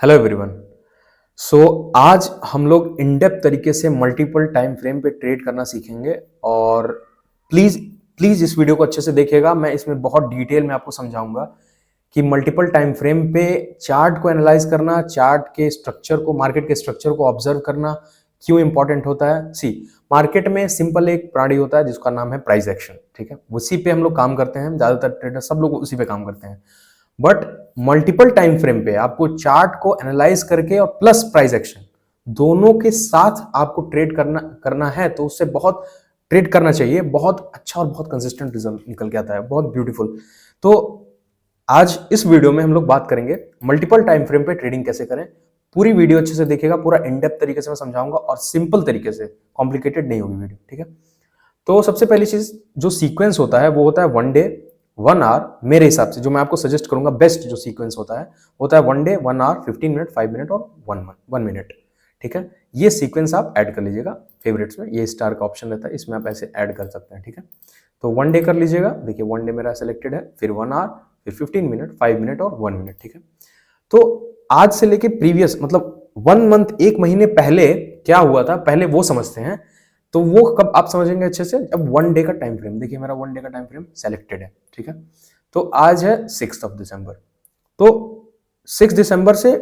Hello everyone. सो आज हम लोग इन डेप्थ तरीके से मल्टीपल टाइम फ्रेम पे ट्रेड करना सीखेंगे और प्लीज प्लीज इस वीडियो को अच्छे से देखिएगा। मैं इसमें बहुत डिटेल में आपको समझाऊंगा कि मल्टीपल टाइम फ्रेम पे चार्ट को एनालाइज करना, चार्ट के स्ट्रक्चर को, मार्केट के स्ट्रक्चर को ऑब्जर्व करना क्यों इंपॉर्टेंट होता है। सी, मार्केट में सिंपल एक प्राणी होता है जिसका नाम है प्राइस एक्शन। ठीक है, उसी पे हम लोग काम करते हैं, ज्यादातर ट्रेडर सब लोग उसी पे काम करते हैं। बट मल्टीपल टाइम फ्रेम पे आपको चार्ट को एनालाइज करके और प्लस प्राइस एक्शन दोनों के साथ आपको ट्रेड करना है, तो उससे बहुत ट्रेड करना चाहिए। बहुत अच्छा और बहुत कंसिस्टेंट रिजल्ट निकल के आता है, बहुत ब्यूटीफुल। तो आज इस वीडियो में हम लोग बात करेंगे मल्टीपल टाइम फ्रेम पे ट्रेडिंग कैसे करें। पूरी वीडियो अच्छे से देखिएगा, पूरा इन डेप्थ तरीके से मैं समझाऊंगा और सिंपल तरीके से, कॉम्प्लिकेटेड नहीं होगी वीडियो। ठीक है, तो सबसे पहली चीज जो सीक्वेंस होता है वो होता है 1 डे 1 आवर। मेरे हिसाब से जो मैं आपको सजेस्ट करूंगा बेस्ट जो सीक्वेंस होता है 1 डे 1 आवर 15 मिनट 5 मिनट और 1 मिनट। ठीक है, ये सीक्वेंस आप ऐड कर लीजिएगा फेवरेट्स में। ये स्टार का ऑप्शन रहता है, इसमें आप ऐसे ऐड कर सकते हैं। ठीक है, तो 1 डे कर लीजिएगा। देखिए 1 डे मेरा सिलेक्टेड है, फिर 1 आवर, फिर 15 मिनट 5 मिनट और 1 मिनट। ठीक है, तो आज से लेके प्रीवियस मतलब 1 मंथ, 1 महीने पहले क्या हुआ था पहले वो समझते हैं। तो वो कब आप समझेंगे अच्छे से, जब 1 डे का टाइम फ्रेम, देखिए मेरा 1 डे का टाइम फ्रेम सेलेक्टेड है। ठीक है, तो आज है 6 दिसंबर। तो 6 दिसंबर से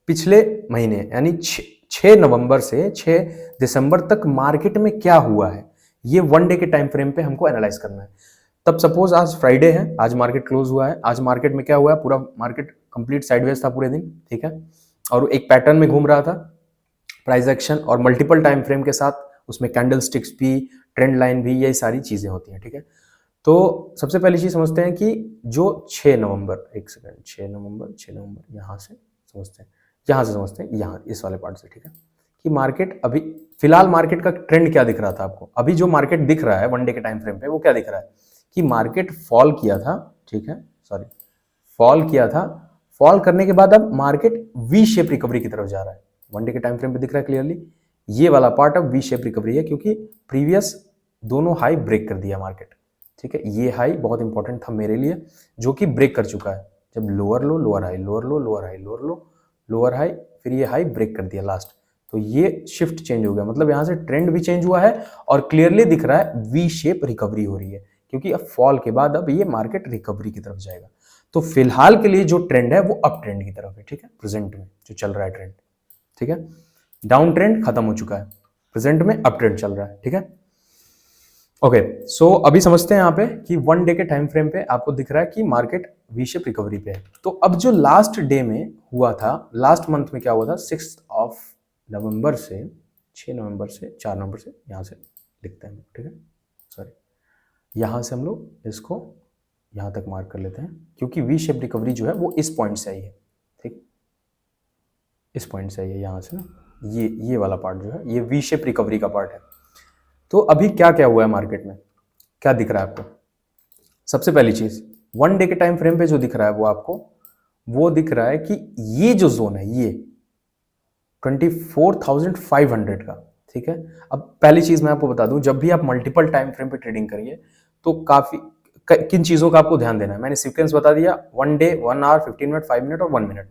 पिछले महीने यानी 6 नवंबर से 6 दिसंबर तक मार्केट में क्या हुआ है, ये 1 डे के टाइम फ्रेम पे हमको एनालाइज करना है। तब सपोज आज फ्राइडे है, आज मार्केट क्लोज हुआ है। आज मार्केट में क्या हुआ है, पूरा मार्केट कंप्लीट साइडवेज था पूरे दिन। ठीक है, और एक पैटर्न में घूम रहा था, प्राइस एक्शन और मल्टीपल टाइम फ्रेम के साथ, उसमें कैंडल स्टिक्स भी, ट्रेंड लाइन भी, यही सारी चीजें होती हैं। ठीक है, तो सबसे पहली चीज समझते हैं कि जो 6 नवंबर, एक सेकंड, 6 नवंबर यहाँ से समझते हैं, यहाँ से समझते हैं, यहाँ इस वाले पार्ट से। ठीक है, कि मार्केट अभी फिलहाल मार्केट का ट्रेंड क्या दिख रहा था आपको। अभी जो मार्केट दिख रहा है 1 डे के टाइम फ्रेम पे, वो क्या दिख रहा है कि मार्केट फॉल किया था। ठीक है, सॉरी, फॉल किया था। फॉल करने के बाद अब मार्केट वी शेप रिकवरी की तरफ जा रहा है। 1 डे के टाइम फ्रेम पे दिख रहा है क्लियरली, ये वाला पार्ट अब वी शेप रिकवरी है, क्योंकि प्रीवियस दोनों हाई ब्रेक कर दिया मार्केट। ठीक है, ये हाई बहुत इंपॉर्टेंट था मेरे लिए, जो कि ब्रेक कर चुका है। जब lower low lower high, lower low lower high, lower low lower high, फिर ये हाई ब्रेक कर दिया लास्ट। तो ये शिफ्ट चेंज हो गया, मतलब यहां से ट्रेंड भी चेंज हुआ है और क्लियरली दिख रहा है वी शेप रिकवरी हो रही है, क्योंकि अब फॉल के बाद अब ये मार्केट रिकवरी की तरफ जाएगा। तो फिलहाल के लिए जो ट्रेंड है वो अप ट्रेंड की तरफ है। ठीक है, प्रेजेंट में जो चल रहा है ट्रेंड। ठीक है, डाउन ट्रेंड खत्म हो चुका है, प्रेजेंट में अप ट्रेंड चल रहा है। ठीक है, ओके, सो अभी समझते हैं यहाँ पे कि 1 डे के टाइम फ्रेम पे आपको दिख रहा है कि मार्केट वी शेप रिकवरी पे है। तो अब जो लास्ट डे में हुआ था, लास्ट मंथ में क्या हुआ था, 6 नवंबर से 6 नवंबर से 4 नवंबर से, यहाँ से लिखते हैं। ठीक है, सॉरी, यहाँ से हम लोग इसको यहाँ तक मार्क कर लेते हैं, क्योंकि वी शेप रिकवरी जो है वो इस पॉइंट से आई है। ठीक, इस पॉइंट से आई है, यहाँ से ना, ये वाला पार्ट जो है ये वी शेप रिकवरी का पार्ट है। तो अभी क्या क्या हुआ है मार्केट में, क्या दिख रहा है आपको। सबसे पहली चीज 1 डे के टाइम फ्रेम पे जो दिख रहा है वो आपको, वो दिख रहा है कि ये जो जोन है ये 24,500 का। ठीक है, अब पहली चीज मैं आपको बता दूं, जब भी आप मल्टीपल टाइम फ्रेम पे ट्रेडिंग करिए तो काफी किन चीजों का आपको ध्यान देना है। मैंने सीक्वेंस बता दिया, 1 डे 1 आवर 15 मिनट 5 मिनट और 1 मिनट।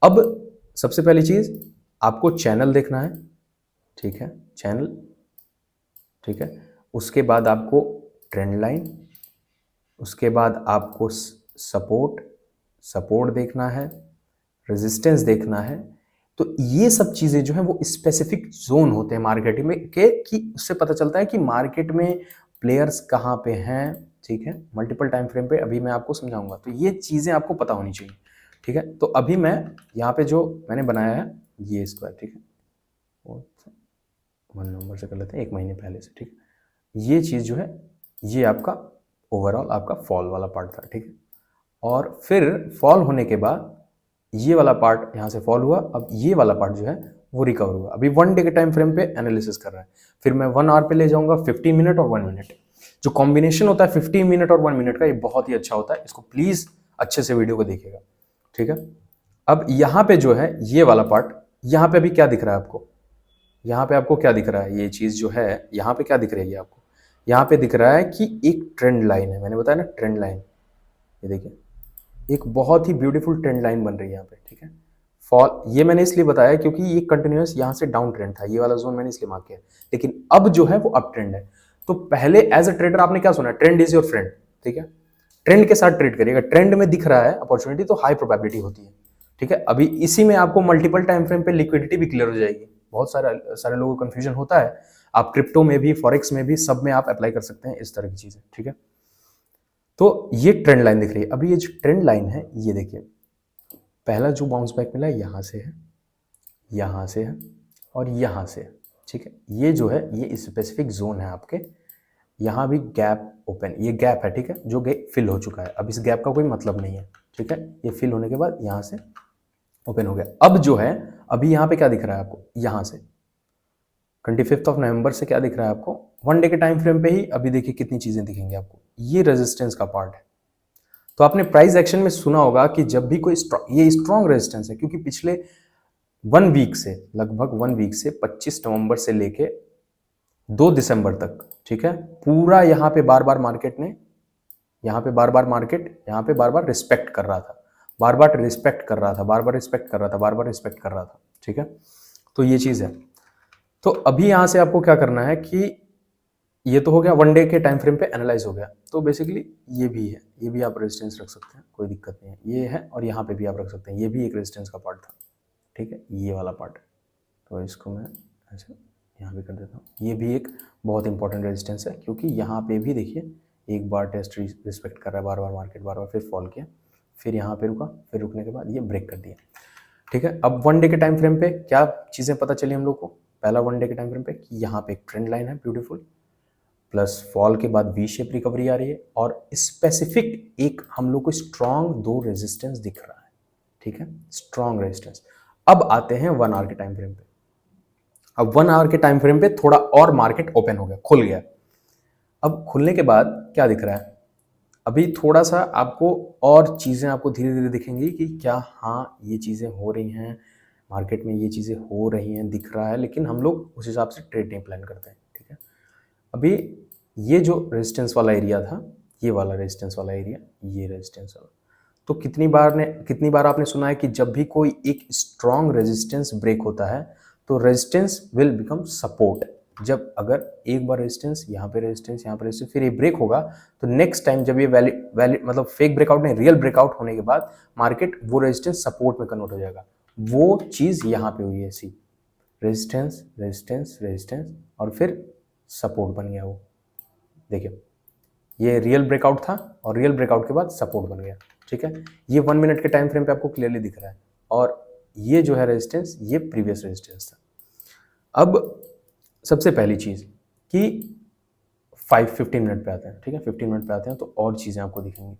अब सबसे पहली चीज आपको चैनल देखना है। ठीक है, चैनल। ठीक है, उसके बाद आपको ट्रेंड लाइन, उसके बाद आपको सपोर्ट सपोर्ट देखना है, रेजिस्टेंस देखना है। तो ये सब चीजें जो है वो स्पेसिफिक जोन होते हैं मार्केट में के, कि उससे पता चलता है कि मार्केट में प्लेयर्स कहाँ पे हैं। ठीक है, मल्टीपल टाइम फ्रेम पे अभी मैं आपको समझाऊंगा, तो ये चीजें आपको पता होनी चाहिए। ठीक है, तो अभी मैं यहाँ पे जो मैंने बनाया है ये स्क्वायर। ठीक है, 1 नवंबर से कर लेते हैं, 1 महीने पहले से। ठीक है, ये चीज जो है ये आपका ओवरऑल आपका फॉल वाला पार्ट था। ठीक है, और फिर फॉल होने के बाद ये वाला पार्ट यहाँ से फॉल हुआ, अब ये वाला पार्ट जो है वो रिकवर हुआ। अभी 1 डे के टाइम फ्रेम पे एनालिसिस कर रहा है, फिर मैं 1 आवर पे ले जाऊंगा, 15 मिनट और 1 मिनट। जो कॉम्बिनेशन होता है 15 मिनट और 1 मिनट का, ये बहुत ही अच्छा होता है, इसको प्लीज अच्छे से वीडियो को देखिएगा। ठीक है, अब यहाँ पे जो है ये वाला पार्ट, यहाँ पे अभी क्या दिख रहा है आपको, यहाँ पे आपको क्या दिख रहा है, ये चीज जो है यहाँ पे क्या दिख रही है आपको, यहाँ पे दिख रहा है कि एक ट्रेंड लाइन है। मैंने बताया ना ट्रेंड लाइन, ये देखिए एक बहुत ही ब्यूटीफुल ट्रेंड लाइन बन रही है यहाँ पे। ठीक है, फॉल, ये मैंने इसलिए बताया क्योंकि ये कंटिन्यूअस यहाँ से डाउन ट्रेंड था, ये वाला जोन मैंने इसलिए मार्क किया, लेकिन अब जो है वो अप ट्रेंड है। तो पहले एज अ ट्रेडर आपने क्या सुना, ट्रेंड इज योर फ्रेंड, ठीक है, ट्रेंड के साथ ट्रेड करिएगा, ट्रेंड में दिख रहा है अपॉर्चुनिटी तो हाई प्रोबेबिलिटी होती है, ठीक है। अभी इसी में आपको मल्टीपल टाइम फ्रेम पे लिक्विडिटी भी क्लियर हो जाएगी। बहुत सारे लोगों को कंफ्यूजन होता है, आप क्रिप्टो में भी, फॉरेक्स में भी, सब में आप अप्लाई कर सकते हैं इस तरह की चीजें, ठीक है। तो ये ट्रेंड लाइन दिख रही है, अभी ये जो ट्रेंड लाइन है ये देखिए, पहला जो बाउंस बैक मिला है यहाँ से है, यहाँ से है और यहाँ से है, ठीक है। ये जो है ये स्पेसिफिक जोन है आपके, यहाँ भी गैप ओपन, ये गैप है, ठीक है, जो फिल हो चुका है। अब इस गैप का कोई मतलब नहीं है, ठीक है, ये फिल होने के बाद यहाँ से ओपन हो गया। अब जो है अभी यहाँ पे क्या दिख रहा है आपको, यहाँ से 25 नवंबर से क्या दिख रहा है आपको, 1 डे के टाइम फ्रेम पे ही अभी देखिए कितनी चीजें दिखेंगी आपको, ये रेजिस्टेंस का पार्ट है। तो आपने प्राइस एक्शन में सुना होगा कि जब भी कोई ये स्ट्रॉन्ग रेजिस्टेंस है, क्योंकि पिछले 1 वीक से, लगभग 1 वीक से 25 नवंबर से लेके 2 दिसंबर तक, ठीक है, पूरा यहाँ पे बार बार मार्केट ने, यहाँ पे बार बार मार्केट यहाँ पे बार बार रिस्पेक्ट कर रहा था, बार बार रिस्पेक्ट कर रहा था, बार बार रिस्पेक्ट कर रहा था, बार बार रिस्पेक्ट कर रहा था, ठीक है। तो ये चीज़ है। तो अभी यहाँ से आपको क्या करना है कि ये तो हो गया 1 डे के टाइम फ्रेम पे एनालाइज हो गया, तो बेसिकली ये भी है, ये भी आप रेजिस्टेंस रख सकते हैं, कोई दिक्कत नहीं है, ये है और यहाँ पे भी आप रख सकते हैं, ये भी एक रेजिस्टेंस का पार्ट था, ठीक है, ये वाला पार्ट। तो इसको मैं ऐसे यहाँ पे कर देता हूँ, ये भी एक बहुत इंपॉर्टेंट रेजिस्टेंस है, क्योंकि यहाँ पे भी देखिए एक बार टेस्ट रिस्पेक्ट कर रहा है, बार बार मार्केट, बार बार फिर फॉल किया, फिर यहाँ पे रुका, फिर रुकने के बाद ये ब्रेक कर दिया, ठीक है। अब 1 डे के टाइम फ्रेम पे क्या चीज़ें पता चली हम लोग को, पहला 1 डे के टाइम फ्रेम पे कि यहाँ पे एक ट्रेंड लाइन है ब्यूटीफुल, प्लस फॉल के बाद वी शेप रिकवरी आ रही है, और स्पेसिफिक एक हम लोग को स्ट्रॉन्ग 2 रेजिस्टेंस दिख रहा है, ठीक है, स्ट्रॉन्ग रेजिस्टेंस। अब आते हैं 1 आवर के टाइम फ्रेम पे। अब 1 आवर के टाइम फ्रेम पे थोड़ा और मार्केट ओपन हो गया, खुल गया। अब खुलने के बाद क्या दिख रहा है, अभी थोड़ा सा आपको और चीज़ें आपको धीरे धीरे दिखेंगी कि क्या हाँ ये चीज़ें हो रही हैं मार्केट में, ये चीज़ें हो रही हैं, दिख रहा है, लेकिन हम लोग उस हिसाब से ट्रेड नहीं प्लान करते हैं, ठीक है। अभी ये जो रेजिस्टेंस वाला एरिया था, ये वाला रेजिस्टेंस वाला एरिया, ये रेजिस्टेंस वाला, तो कितनी बार आपने सुना है कि जब भी कोई एक स्ट्रॉन्ग रेजिस्टेंस ब्रेक होता है तो रेजिस्टेंस विल बिकम सपोर्ट। जब अगर एक बार रेजिस्टेंस, यहाँ पे रेजिस्टेंस, यहाँ पे रेजिस्टेंस, फिर ये ब्रेक होगा, तो नेक्स्ट टाइम जब ये वैलिड मतलब फेक ब्रेकआउट नहीं, रियल ब्रेकआउट होने के बाद मार्केट वो रेजिस्टेंस सपोर्ट में कन्वर्ट हो जाएगा। वो चीज़ यहाँ पे हुई है, सी रेजिस्टेंस रेजिस्टेंस रेजिस्टेंस और फिर सपोर्ट बन गया। वो देखिए ये रियल ब्रेकआउट था और रियल ब्रेकआउट के बाद सपोर्ट बन गया, ठीक है। ये 1 मिनट के टाइम फ्रेम पे आपको क्लियरली दिख रहा है, और ये जो है रेजिस्टेंस, ये प्रीवियस रेजिस्टेंस था। अब सबसे पहली चीज़ कि 15 मिनट पे आते हैं, ठीक है, 15 मिनट पे आते हैं तो और चीज़ें आपको दिखेंगी।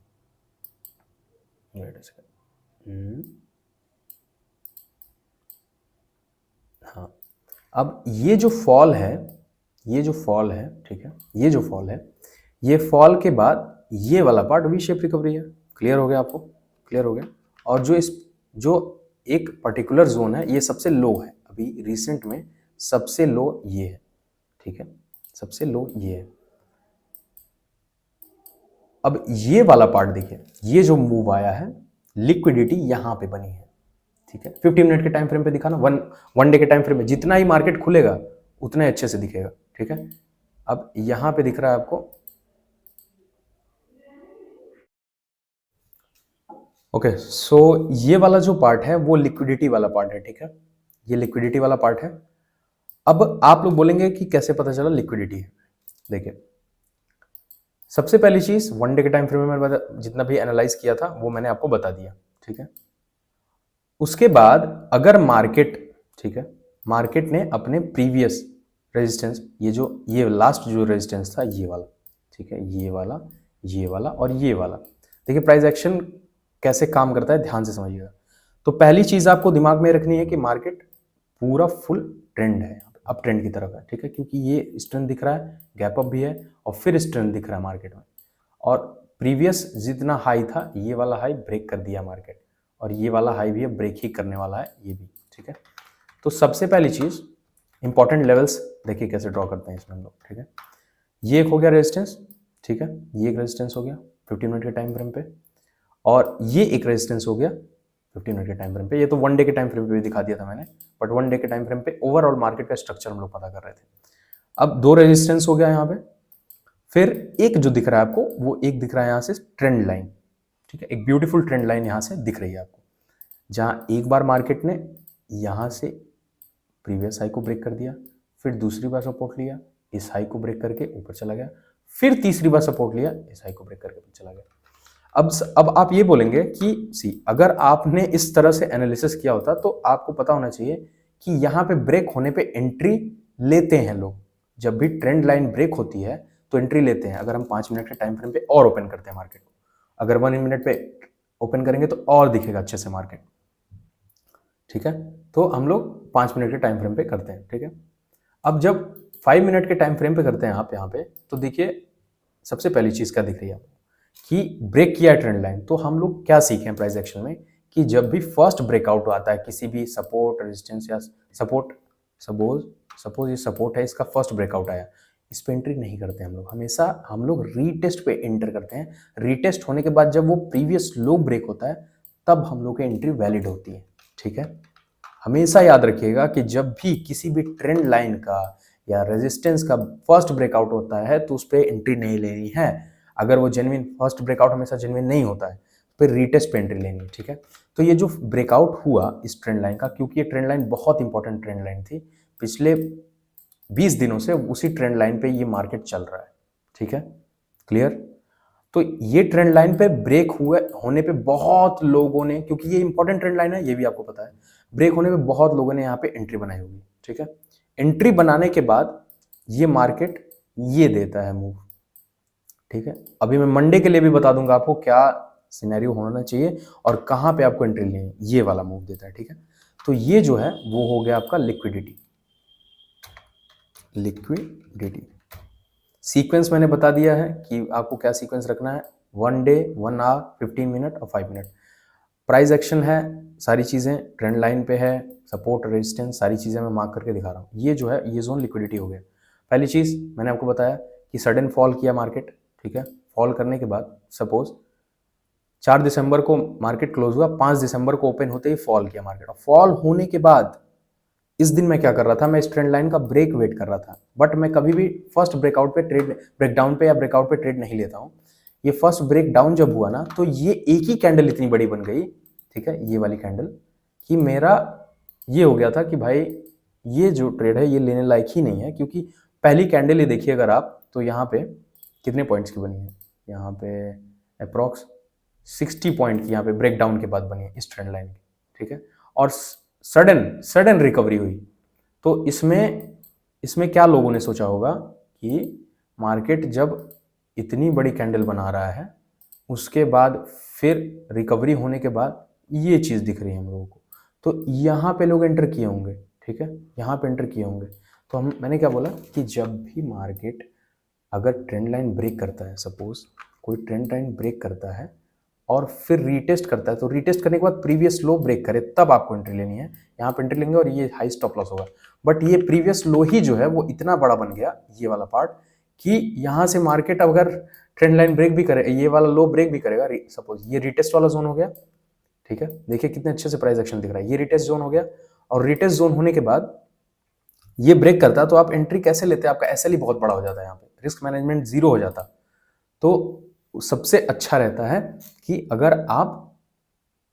हाँ, अब ये जो फॉल है, ठीक है, ये जो फॉल है, ये फॉल के बाद ये वाला पार्ट वी शेप रिकवरी है। क्लियर हो गया आपको, क्लियर हो गया। और जो एक पर्टिकुलर जोन है, ये सबसे लो है अभी रिसेंट में, सबसे लो ये है, ठीक है, सबसे लो ये है। अब ये वाला पार्ट देखिए, ये जो मूव आया है, लिक्विडिटी यहां पे बनी है, ठीक है। 15 मिनट के टाइम फ्रेम पे दिखा ना, वन डे के टाइम फ्रेम में जितना ही मार्केट खुलेगा उतना ही अच्छे से दिखेगा, ठीक है। अब यहां पे दिख रहा है आपको, ओके, सो ये वाला जो पार्ट है वो लिक्विडिटी वाला पार्ट है, ठीक है, ये लिक्विडिटी वाला पार्ट है। अब आप लोग बोलेंगे कि कैसे पता चला लिक्विडिटी है। देखिए, सबसे पहली चीज 1 डे के टाइम फ्रेम में जितना भी एनालाइज किया था वो मैंने आपको बता दिया, ठीक है। उसके बाद अगर मार्केट, ठीक है, मार्केट ने अपने प्रीवियस रेजिस्टेंस, ये लास्ट जो रेजिस्टेंस था ये वाला, ठीक है, ये वाला और ये वाला, देखिए प्राइस एक्शन कैसे काम करता है, ध्यान से समझिएगा। तो पहली चीज आपको दिमाग में रखनी है कि मार्केट पूरा फुल ट्रेंड है, अप ट्रेंड की तरफ है, ठीक है, क्योंकि ये स्ट्रेंथ दिख रहा है, गैप अप भी है और फिर स्ट्रेंथ दिख रहा है मार्केट में, और प्रीवियस जितना हाई था ये वाला हाई ब्रेक कर दिया मार्केट, और ये वाला हाई भी है ब्रेक ही करने वाला है ये भी, ठीक है। तो सबसे पहली चीज इंपॉर्टेंट लेवल्स देखिए कैसे ड्रॉ करते हैं इसमें हम लोग, ठीक है। ये एक हो गया रेजिस्टेंस, ठीक है, ये एक रेजिस्टेंस हो गया 15 मिनट के टाइम फ्रेम पे, और ये एक रेजिस्टेंस हो गया 15 मिनट के टाइम फ्रेम पे। ये तो 1 डे के टाइम फ्रेम पे भी दिखा दिया था मैंने, बट 1 डे के टाइम फ्रेम पे ओवरऑल मार्केट का स्ट्रक्चर हम लोग पता कर रहे थे। अब 2 रेजिस्टेंस हो गया यहाँ पे, फिर एक जो दिख रहा है आपको, वो एक दिख रहा है यहाँ से ट्रेंड लाइन, ठीक है, एक ब्यूटीफुल ट्रेंड लाइन यहाँ से दिख रही है आपको, जहाँ एक बार मार्केट ने यहाँ से प्रीवियस हाई को ब्रेक कर दिया, फिर दूसरी बार सपोर्ट लिया, इस हाई को ब्रेक करके ऊपर चला गया, फिर तीसरी बार सपोर्ट लिया, इस हाई को ब्रेक करके ऊपर चला गया। अब आप ये बोलेंगे कि अगर आपने इस तरह से एनालिसिस किया होता तो आपको पता होना चाहिए कि यहाँ पे ब्रेक होने पे एंट्री लेते हैं लोग। जब भी ट्रेंड लाइन ब्रेक होती है तो एंट्री लेते हैं। अगर हम 5 मिनट के टाइम फ्रेम पे और ओपन करते हैं मार्केट को, अगर 1 मिनट पे ओपन करेंगे तो और दिखेगा अच्छे से मार्केट, ठीक है। तो हम लोग 5 मिनट के टाइम फ्रेम पे करते हैं, ठीक है। अब जब 5 मिनट के टाइम फ्रेम पे करते हैं आप यहाँ पे, तो देखिए सबसे पहली चीज क्या दिख रही है आपको कि ब्रेक किया ट्रेंड लाइन। तो हम लोग क्या सीखे हैं प्राइस एक्शन में कि जब भी फर्स्ट ब्रेकआउट आता है किसी भी सपोर्ट रेजिस्टेंस या सपोर्ट, सपोज ये सपोर्ट है, इसका फर्स्ट ब्रेकआउट आया, इस पे एंट्री नहीं करते हम लोग। हमेशा हम लोग रीटेस्ट पे एंटर करते हैं। रीटेस्ट होने के बाद जब वो प्रीवियस लो ब्रेक होता है तब हम लोग की एंट्री वैलिड होती है, ठीक है। हमेशा याद रखिएगा कि जब भी किसी भी ट्रेंड लाइन का या रेजिस्टेंस का फर्स्ट ब्रेकआउट होता है तो उस पर एंट्री नहीं लेनी है। अगर वो जेन्युइन फर्स्ट ब्रेकआउट हमेशा जेन्युइन नहीं होता है, फिर रीटेस्ट पे एंट्री लेनी है, ठीक है। तो ये जो ब्रेकआउट हुआ इस ट्रेंड लाइन का, क्योंकि ये ट्रेंड लाइन बहुत इंपॉर्टेंट ट्रेंड लाइन थी, पिछले 20 दिनों से उसी ट्रेंड लाइन पे ये मार्केट चल रहा है, ठीक है, क्लियर। तो ये ट्रेंड लाइन पे ब्रेक हुए होने पे बहुत लोगों ने, क्योंकि ये इंपॉर्टेंट ट्रेंड लाइन है, ये भी आपको पता है, ब्रेक होने पे बहुत लोगों ने यहाँ पे एंट्री बनाई होगी, ठीक है। एंट्री बनाने के बाद ये मार्केट ये देता है मूव, ठीक है। अभी मैं मंडे के लिए भी बता दूंगा आपको क्या सिनेरियो होना चाहिए और कहां पे आपको एंट्री लेनी है। ये वाला मूव देता है, ठीक है। तो ये जो है वो हो गया आपका लिक्विडिटी। सीक्वेंस मैंने बता दिया है कि आपको क्या सीक्वेंस रखना है, 1 डे, 1 आवर, 15 मिनट और 5 मिनट। प्राइस एक्शन है, सारी चीजें ट्रेंड लाइन पे है, सपोर्ट रेजिस्टेंस सारी चीजें मैं मार्क करके दिखा रहा हूँ। ये जो है ये जोन लिक्विडिटी हो गया। पहली चीज मैंने आपको बताया कि सडन फॉल किया मार्केट, ठीक है। फॉल करने के बाद सपोज 4 दिसंबर को मार्केट क्लोज हुआ, 5 दिसंबर को ओपन होते ही फॉल किया मार्केट, और फॉल होने के बाद इस दिन मैं क्या कर रहा था, मैं इस ट्रेंड लाइन का ब्रेक वेट कर रहा था। बट मैं कभी भी फर्स्ट ब्रेकआउट पे ट्रेड, ब्रेकडाउन पे या ब्रेकआउट पे ट्रेड नहीं लेता हूँ। ये फर्स्ट ब्रेक डाउन जब हुआ ना, तो ये एक ही कैंडल इतनी बड़ी बन गई, ठीक है, ये वाली कैंडल, कि मेरा ये हो गया था कि भाई ये जो ट्रेड है ये लेने लायक ही नहीं है। क्योंकि पहली कैंडल ये देखिए अगर आप, तो यहाँ पे कितने पॉइंट्स की बनी है, यहाँ पे अप्रॉक्स 60 पॉइंट की यहाँ पे ब्रेकडाउन के बाद बनी है इस ट्रेंड लाइन की, ठीक है। और सडन रिकवरी हुई। तो इसमें क्या लोगों ने सोचा होगा कि मार्केट जब इतनी बड़ी कैंडल बना रहा है, उसके बाद फिर रिकवरी होने के बाद ये चीज़ दिख रही है हम लोगों को, तो यहाँ पे लोग एंटर किए होंगे, ठीक है, यहाँ पे एंटर किए होंगे। तो मैंने क्या बोला कि जब भी मार्केट अगर ट्रेंड लाइन ब्रेक करता है, सपोज कोई ट्रेंड लाइन ब्रेक करता है और फिर रीटेस्ट करता है, तो रीटेस्ट करने के बाद प्रीवियस लो ब्रेक करे तब आपको एंट्री लेनी है। यहाँ पे एंट्री लेंगे और ये हाई स्टॉप लॉस होगा। बट ये प्रीवियस लो ही जो है वो इतना बड़ा बन गया, ये वाला पार्ट, कि यहाँ से मार्केट अगर ट्रेंड लाइन ब्रेक भी करे, ये वाला लो ब्रेक भी करेगा, सपोज ये रिटेस्ट वाला जोन हो गया, ठीक है। देखिए कितने अच्छे से प्राइस एक्शन दिख रहा है, ये रिटेस्ट जोन हो गया, और रिटेस्ट जोन होने के बाद ये ब्रेक करता है तो आप एंट्री कैसे लेते हैं, आपका एसएल ही बहुत बड़ा हो जाता है, यहाँ पे रिस्क मैनेजमेंट जीरो हो जाता। तो सबसे अच्छा रहता है कि अगर आप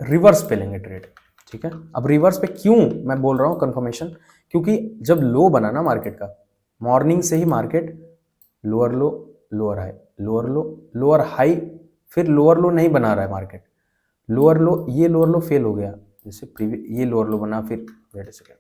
रिवर्स पे लेंगे ट्रेड, ठीक है। अब रिवर्स पे क्यों मैं बोल रहा हूं कंफर्मेशन, क्योंकि जब लो बना ना मार्केट का, मॉर्निंग से ही market lower low, lower high, lower low, lower high, फिर लोअर लो नहीं बना रहा है मार्केट, लोअर लो, ये लोअर लो फेल हो गया, जैसे प्रीवियस ये लोअर लो बना, फिर वेट अ सेकेंड,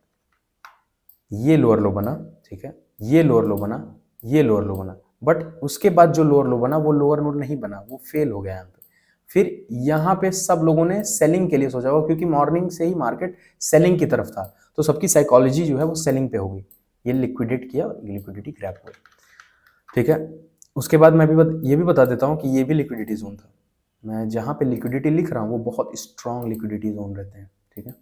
ये लोअर लो बना, ठीक है, ये लोअर लो बना, ये लोअर लो बना, बट उसके बाद जो लोअर लो बना वो लोअर लो नहीं बना, वो फेल हो गया यहाँ पे। फिर यहाँ पे सब लोगों ने सेलिंग के लिए सोचा होगा, क्योंकि मॉर्निंग से ही मार्केट सेलिंग की तरफ था, तो सबकी साइकोलॉजी जो है वो सेलिंग पे हो गई, ये लिक्विडेट किया, लिक्विडिटी क्रैप हो गई, ठीक है। उसके बाद मैं भी ये भी बता देता हूँ कि ये भी लिक्विडिटी जोन था। मैं जहाँ पे लिक्विडिटी लिख रहा हूँ वो बहुत स्ट्रॉन्ग लिक्विडिटी जोन रहते हैं, ठीक है,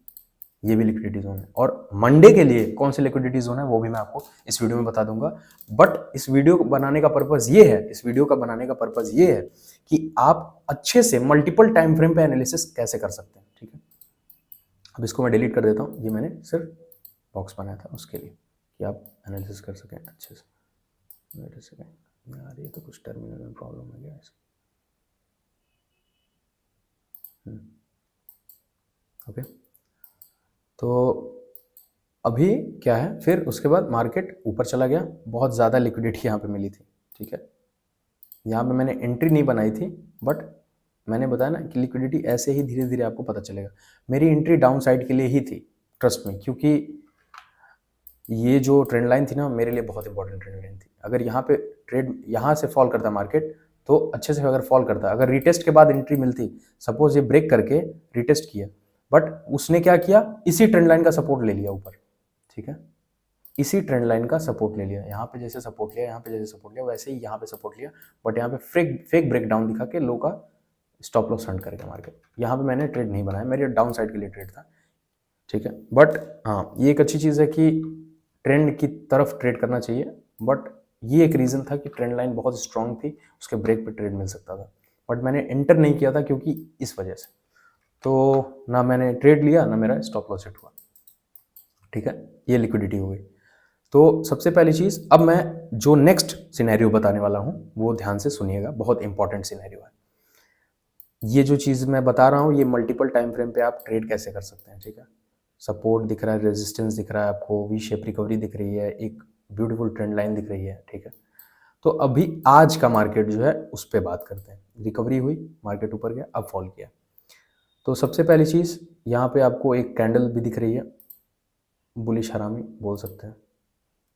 ये भी लिक्विडिटी जोन है। और मंडे के लिए कौन से लिक्विडिटी जोन है वो भी मैं आपको इस वीडियो में बता दूंगा। बट इस वीडियो को बनाने का पर्पस ये है, इस वीडियो का बनाने का पर्पस ये है कि आप अच्छे से मल्टीपल टाइम फ्रेम पे एनालिसिस कैसे कर सकते हैं, ठीक है। अब इसको मैं डिलीट कर देता हूँ, ये मैंने सिर्फ बॉक्स बनाया था उसके लिए कि आप एनालिसिस कर सकें अच्छे से। वेट अ सेकेंड यार, ये तो कुछ टर्मिनल में प्रॉब्लम है क्या इसका। ओके, तो अभी क्या है, फिर उसके बाद मार्केट ऊपर चला गया, बहुत ज़्यादा लिक्विडिटी यहाँ पे मिली थी, ठीक है। यहाँ पे मैंने एंट्री नहीं बनाई थी, बट मैंने बताया ना कि लिक्विडिटी ऐसे ही धीरे धीरे आपको पता चलेगा। मेरी एंट्री डाउन साइड के लिए ही थी, ट्रस्ट में, क्योंकि ये जो ट्रेंड लाइन थी ना, मेरे लिए बहुत इंपॉर्टेंट ट्रेंड लाइन थी। अगर यहाँ पे ट्रेड यहाँ से फॉल करता मार्केट तो अच्छे से, अगर फॉल करता, अगर रिटेस्ट के बाद एंट्री मिलती, सपोज ये ब्रेक करके रिटेस्ट किया, बट उसने क्या किया, इसी ट्रेंड लाइन का सपोर्ट ले लिया ऊपर, ठीक है, इसी ट्रेंड लाइन का सपोर्ट ले लिया। यहाँ पे जैसे सपोर्ट लिया, यहाँ पे जैसे सपोर्ट लिया, वैसे ही यहाँ पे सपोर्ट लिया, बट यहाँ पे फेक ब्रेकडाउन दिखा के लो का स्टॉप लॉस हंट करेगा मार्केट। यहाँ पे मैंने ट्रेड नहीं बनाया, मेरे डाउन साइड के लिए ट्रेड था, ठीक है। बट हाँ, ये एक अच्छी चीज़ है कि ट्रेंड की तरफ ट्रेड करना चाहिए, बट ये एक रीज़न था कि ट्रेंड लाइन बहुत स्ट्रांग थी, उसके ब्रेक पे ट्रेड मिल सकता था, बट मैंने एंटर नहीं किया था क्योंकि इस वजह से। तो ना मैंने ट्रेड लिया, ना मेरा स्टॉप लॉस हिट हुआ, ठीक है। ये लिक्विडिटी हो गई। तो सबसे पहली चीज़, अब मैं जो नेक्स्ट सिनेरियो बताने वाला हूँ वो ध्यान से सुनिएगा, बहुत इंपॉर्टेंट सिनेरियो है। ये जो चीज़ मैं बता रहा हूँ, ये मल्टीपल टाइम फ्रेम पे आप ट्रेड कैसे कर सकते हैं, ठीक है। सपोर्ट दिख रहा है, रेजिस्टेंस दिख रहा है आपको, वी शेप रिकवरी दिख रही है, एक ब्यूटीफुल ट्रेंड लाइन दिख रही है, ठीक है। तो अभी आज का मार्केट जो है उस पर बात करते हैं। रिकवरी हुई, मार्केट ऊपर गया, अब फॉल किया। तो सबसे पहली चीज़, यहाँ पे आपको एक कैंडल भी दिख रही है, बुलिश हरामी बोल सकते हैं,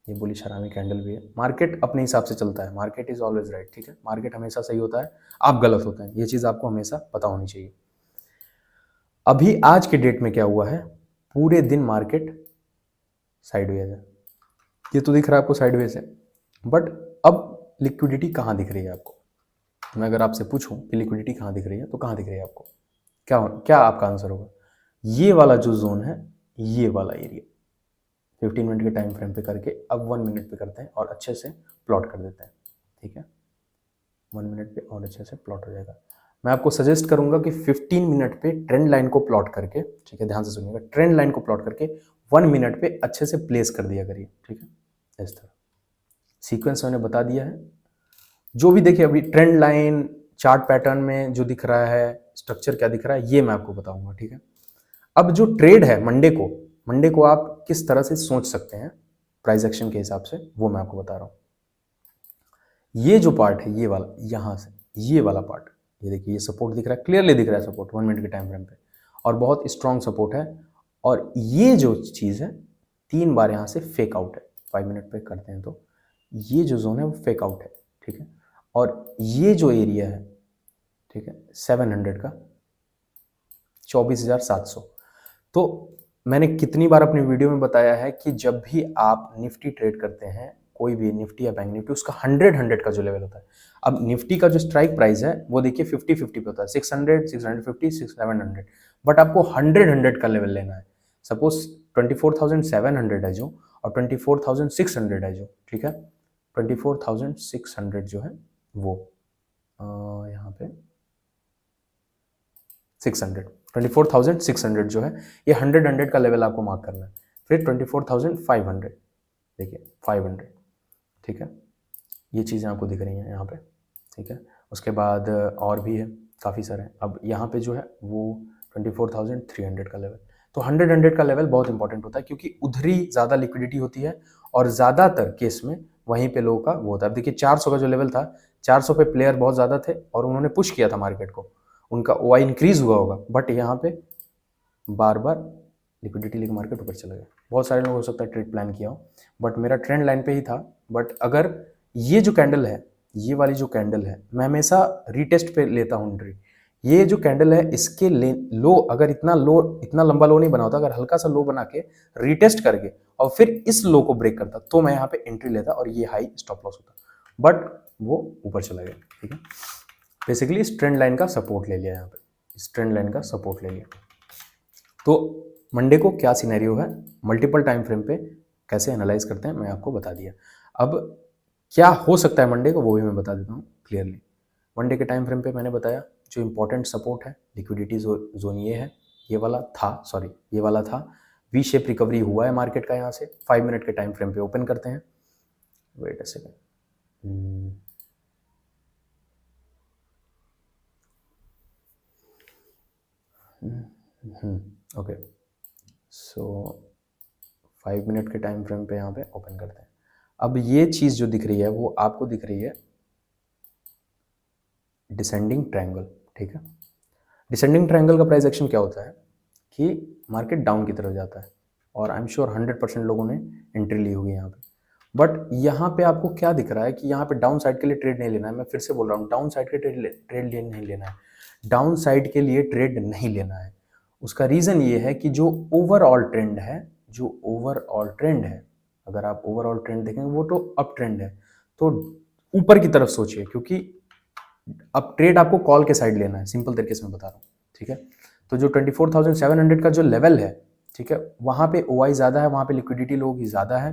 ये बुलिश हरामी कैंडल भी है। मार्केट अपने हिसाब से चलता है, मार्केट इज ऑलवेज राइट, ठीक है। मार्केट हमेशा सही होता है, आप गलत होते हैं, ये चीज़ आपको हमेशा पता होनी चाहिए। अभी आज के डेट में क्या हुआ है, पूरे दिन मार्केट साइडवेज है, ये तो दिख रहा है आपको साइडवेज है, बट अब लिक्विडिटी कहाँ दिख रही है आपको। मैं अगर आपसे पूछूं कि लिक्विडिटी कहाँ दिख रही है, तो कहाँ दिख रही है आपको, क्या क्या आपका आंसर होगा। ये वाला जो जोन है, ये वाला एरिया, 15 मिनट के टाइम फ्रेम पे करके अब 1 मिनट पे करते हैं और अच्छे से प्लॉट कर देते हैं, ठीक है। 1 मिनट पे और अच्छे से प्लॉट हो जाएगा। मैं आपको सजेस्ट करूंगा कि 15 मिनट पे ट्रेंड लाइन को प्लॉट करके, ठीक है, ध्यान से सुनिएगा, ट्रेंड लाइन को प्लॉट करके 1 मिनट पे अच्छे से प्लेस कर दिया करिए, ठीक है। इस तरह सीक्वेंस मैंने बता दिया है। जो भी देखिए अभी ट्रेंड लाइन चार्ट पैटर्न में जो दिख रहा है, स्ट्रक्चर क्या दिख रहा है, ये मैं आपको बताऊंगा, ठीक है। अब जो ट्रेड है मंडे को आप किस तरह से सोच सकते हैं प्राइस एक्शन के हिसाब से, वो मैं आपको बता रहा हूँ। ये जो पार्ट है, ये वाला, यहाँ से ये वाला पार्ट, ये देखिए, ये सपोर्ट दिख रहा है, क्लियरली दिख रहा है सपोर्ट 1 मिनट के टाइम फ्रेम पे, और बहुत स्ट्रांग सपोर्ट है। और ये जो चीज़ है, 3 बार यहाँ से फेक आउट है, 5 मिनट पे करते हैं तो ये जो जोन है वो फेक आउट है, ठीक है। और ये जो एरिया है, ठीक है, 700 का 24,700। तो मैंने कितनी बार अपनी वीडियो में बताया है कि जब भी आप निफ्टी ट्रेड करते हैं, कोई भी निफ्टी या बैंक निफ्टी, उसका 100 का जो लेवल होता है। अब निफ्टी का जो स्ट्राइक प्राइस है वो देखिए 50-50 पे होता है, 600, 650, 700, बट आपको 100 का लेवल लेना है। सपोज 24,700 है जो, और 24,600 है जो, ठीक है। 24,600 जो है वो यहाँ पे 600, 24,600 जो है, ये 100 का लेवल आपको मार्क करना है। फिर 24,500, देखिए 500, ठीक है। ये चीज़ें आपको दिख रही हैं यहाँ पे, ठीक है। उसके बाद और भी है, काफ़ी सारे हैं। अब यहाँ पे जो है वो 24,300 का लेवल। तो 100 का लेवल बहुत इंपॉर्टेंट होता है, क्योंकि उधर ही ज़्यादा लिक्विडिटी होती है, और ज़्यादातर केस में वहीं पे लोगों का वो होता है। अब देखिए 400 का जो लेवल था, 400 पे प्लेयर बहुत ज़्यादा थे और उन्होंने पुश किया था मार्केट को, उनका ओआई इंक्रीज हुआ होगा, बट यहाँ पे बार बार लिक्विडिटी लेकर मार्केट ऊपर चला गया। बहुत सारे लोग हो सकता है ट्रेड प्लान किया हो, बट मेरा ट्रेंड लाइन पे ही था। बट अगर ये जो कैंडल है, ये वाली जो कैंडल है, मैं हमेशा रीटेस्ट पे लेता हूँ एंट्री। ये जो कैंडल है, इसके लो अगर इतना लंबा लो नहीं बना होता, अगर हल्का सा लो बना के रीटेस्ट करके और फिर इस लो को ब्रेक करता, तो मैं यहाँ पे एंट्री लेता और ये हाई स्टॉप लॉस होता, बट वो ऊपर चला गया, ठीक है। बेसिकली इस ट्रेंड लाइन का सपोर्ट ले लिया, यहाँ पे इस ट्रेंड लाइन का सपोर्ट ले लिया। तो मंडे को क्या सिनेरियो है, मल्टीपल टाइम फ्रेम पे कैसे एनालाइज करते हैं, मैं आपको बता दिया। अब क्या हो सकता है मंडे को, वो भी मैं बता देता हूँ क्लियरली। मंडे के टाइम फ्रेम पे मैंने बताया जो इंपॉर्टेंट सपोर्ट है, लिक्विडिटी जोन ये है, ये वाला था, सॉरी ये वाला था, वी शेप रिकवरी हुआ है मार्केट का यहाँ से। 5 मिनट के टाइम फ्रेम पे ओपन करते हैं, wait a second, okay, so 5 minute के टाइम फ्रेम पे यहाँ पे ओपन करते हैं। अब ये चीज़ जो दिख रही है वो आपको दिख रही है डिसेंडिंग ट्रायंगल, ठीक है। डिसेंडिंग ट्रायंगल का प्राइस एक्शन क्या होता है कि मार्केट डाउन की तरफ जाता है, और आई एम श्योर 100% लोगों ने एंट्री ली होगी यहाँ पे। बट यहाँ पे आपको क्या दिख रहा है कि यहाँ पे डाउन साइड के लिए ट्रेड नहीं लेना है। मैं फिर से बोल रहा हूँ, डाउन साइड के ट्रेड नहीं लेना है, डाउन साइड के लिए ट्रेड नहीं लेना है। उसका रीज़न ये है कि जो ओवरऑल ट्रेंड है, जो ओवरऑल ट्रेंड है, अगर आप ओवरऑल ट्रेंड देखेंगे वो तो अप ट्रेंड है, तो ऊपर की तरफ सोचिए, क्योंकि अब ट्रेड आपको कॉल के साइड लेना है, सिंपल तरीके से मैं बता रहा हूँ, ठीक है। तो जो 24,700 का जो लेवल है, ठीक है, वहाँ पे ओआई ज़्यादा है, वहाँ पे लिक्विडिटी लोगों की ज़्यादा है,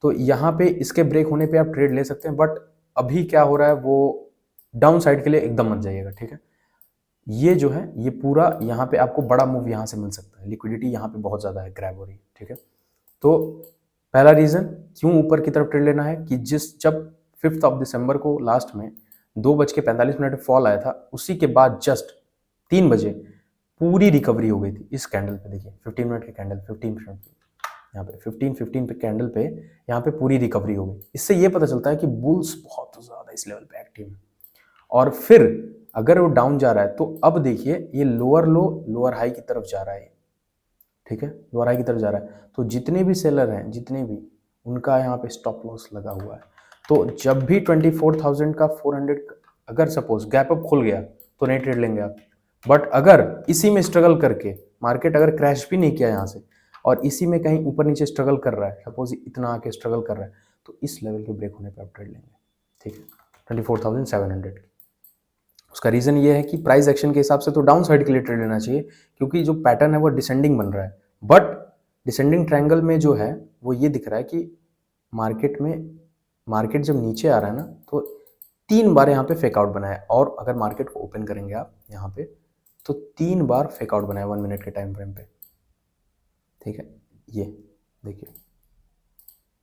तो यहाँ पे इसके ब्रेक होने पे आप ट्रेड ले सकते हैं। बट अभी क्या हो रहा है, वो डाउन साइड के लिए एकदम मत जाइएगा, ठीक है। ये जो है ये पूरा यहाँ पे आपको बड़ा मूव यहाँ से मिल सकता है, लिक्विडिटी यहाँ पे बहुत ज़्यादा है, ग्रैब हो रही है, ठीक है। तो पहला रीज़न क्यों ऊपर की तरफ ट्रेड लेना है कि जब 5 दिसंबर को लास्ट में 2:45 फॉल आया था, उसी के बाद जस्ट 3 बजे पूरी रिकवरी हो गई थी इस कैंडल पे। देखिए 15 मिनट के कैंडल, 15 मिनट यहाँ पे 15 पे कैंडल पे यहाँ पे पूरी रिकवरी हो गई। इससे ये पता चलता है कि बुल्स बहुत ज़्यादा इस लेवल पे एक्टिव है। और फिर अगर वो डाउन जा रहा है तो अब देखिए ये लोअर लो लोअर हाई की तरफ जा रहा है, ठीक है, लोअर हाई की तरफ जा रहा है। तो जितने भी सेलर हैं, जितने भी, उनका यहाँ पे स्टॉप लॉस लगा हुआ है। तो जब भी 24,000 का 400 अगर सपोज गैप अप खुल गया तो नहीं ट्रेड लेंगे आप। बट अगर इसी में स्ट्रगल करके मार्केट अगर क्रैश भी नहीं किया यहाँ से और इसी में कहीं ऊपर नीचे स्ट्रगल कर रहा है, सपोज इतना आके स्ट्रगल कर रहा है, तो इस लेवल के ब्रेक होने पे आप ट्रेड लेंगे, ठीक है, 24,700 की। उसका रीज़न ये है कि प्राइस एक्शन के हिसाब से तो डाउन साइड के लिए ट्रेड लेना चाहिए, क्योंकि जो पैटर्न है वो डिसेंडिंग बन रहा है। बट डिसेंडिंग ट्रायंगल में जो है वो ये दिख रहा है कि मार्केट जब नीचे आ रहा है ना, तो 3 बार यहाँ पे फेकआउट बना है। और अगर मार्केट को ओपन करेंगे आप यहाँ पे, तो 3 बार फेकआउट बना है 1 मिनट के टाइम फ्रेम पे, ठीक है। ये देखिए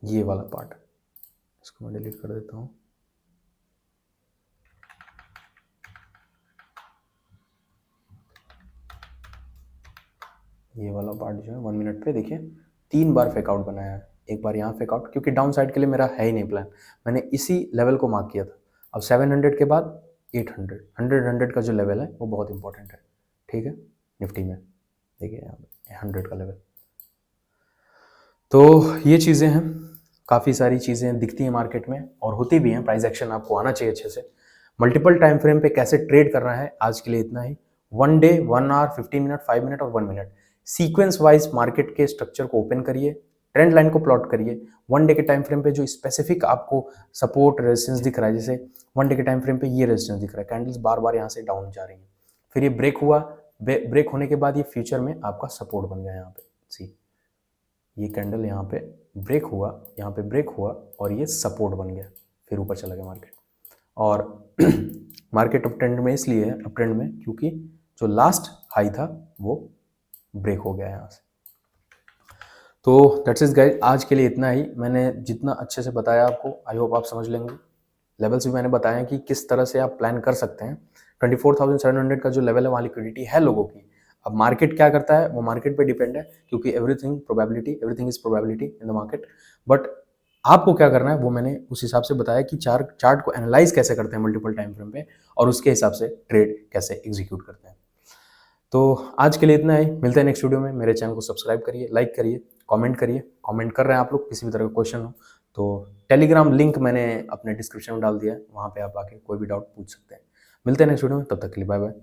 ये वाला पार्ट, इसको मैं डिलीट कर देता हूँ। ये वाला पार्ट जो है 1 मिनट पे देखिए 3 बार फेकआउट बनाया है। एक बार यहाँ फेकआउट, क्योंकि डाउन साइड के लिए मेरा है ही नहीं प्लान, मैंने इसी लेवल को मार्क किया था। अब 700 के बाद 800, 100 का जो लेवल है वो बहुत इंपॉर्टेंट है, ठीक है। निफ्टी में देखिए यहाँ पे 100 का लेवल। तो ये चीज़ें हैं, काफ़ी सारी चीज़ें दिखती हैं मार्केट में और होती भी हैं। प्राइस एक्शन आपको आना चाहिए अच्छे से। मल्टीपल टाइम फ्रेम पे कैसे ट्रेड करना है, आज के लिए इतना ही। 1 डे, 1 आवर, 15 मिनट, 5 मिनट और 1 मिनट, सीक्वेंस वाइज मार्केट के स्ट्रक्चर को ओपन करिए, ट्रेंड लाइन को प्लॉट करिए। 1 डे के टाइम फ्रेम पे जो स्पेसिफिक आपको सपोर्ट रेजिस्टेंस दिख रहा है, जैसे 1 डे के टाइम फ्रेम पे ये रेजिस्टेंस दिख रहा है, कैंडल्स बार बार यहाँ से डाउन जा रही हैं, फिर ये ब्रेक हुआ, ब्रेक होने के बाद ये फ्यूचर में आपका सपोर्ट बन गया। यहाँ पे सी ये कैंडल यहाँ पे ब्रेक हुआ, यहाँ पे ब्रेक हुआ और ये सपोर्ट बन गया, फिर ऊपर चला गया मार्केट। और मार्केट अप ट्रेंड में इसलिए है, अप ट्रेंड में, क्योंकि जो लास्ट हाई था वो ब्रेक हो गया यहाँ से। तो दैट्स इट गाइस, आज के लिए इतना ही। मैंने जितना अच्छे से बताया आपको, आई होप आप समझ लेंगे। लेवल्स भी मैंने बताया कि किस तरह से आप प्लान कर सकते हैं। 24,700 का जो लेवल है वहाँ लिक्विडिटी है लोगों की। अब मार्केट क्या करता है वो मार्केट पे डिपेंड है, क्योंकि everything is probability in the market. But आपको क्या करना है वो मैंने उस हिसाब से बताया कि चार्ट को एनालाइज कैसे करते हैं मल्टीपल टाइम फ्रेम पे, और उसके हिसाब से ट्रेड कैसे एग्जीक्यूट करते हैं। तो आज के लिए इतना ही, मिलते हैं नेक्स्ट वीडियो में। मेरे चैनल को सब्सक्राइब करिए, लाइक करिए, कमेंट करिए। कमेंट कर रहे हैं आप लोग, किसी भी तरह का क्वेश्चन हो तो टेलीग्राम लिंक मैंने अपने डिस्क्रिप्शन में डाल दिया है, वहाँ पे आप आके कोई भी डाउट पूछ सकते हैं। मिलते हैं नेक्स्ट वीडियो में, तब तक के लिए बाय बाय।